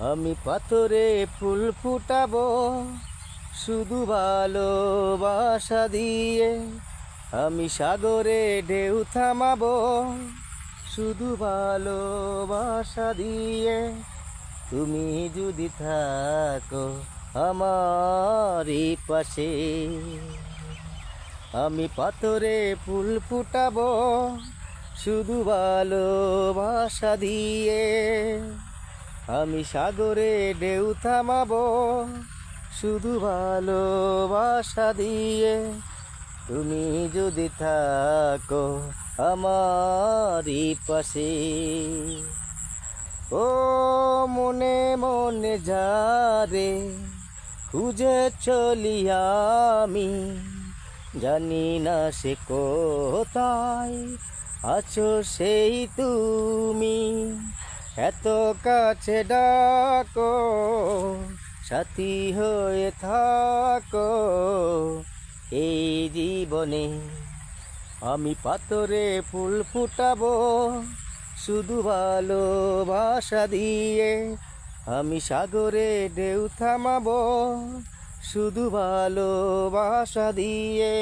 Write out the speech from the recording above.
আমি পাথরে ফুল ফুটাবো শুধু ভালোবাসা দিয়ে। আমি সাগরে ঢেউ থামাবো শুধু ভালোবাসা দিয়ে। তুমি যদি থাকো আমারই পাশে, আমি পাথরে ফুল ফুটাবো শুধু ভালোবাসা দিয়ে। আমি সাগরে ঢেউ থামাবো শুধু ভালোবাসা দিয়ে। তুমি যদি থাকো আমারই পাশে। ও মনে মনে যারে খুঁজে চলি আমি, জানি না সে কোথায় আছো সেই তুমি। এত কাছে ডাকো সাথী হয়ে থাকো এই জীবনে। আমি পাথরে ফুল ফুটাবো শুধু ভালোবাসা দিয়ে। আমি সাগরে ঢেউ থামাবো শুধু ভালোবাসা দিয়ে।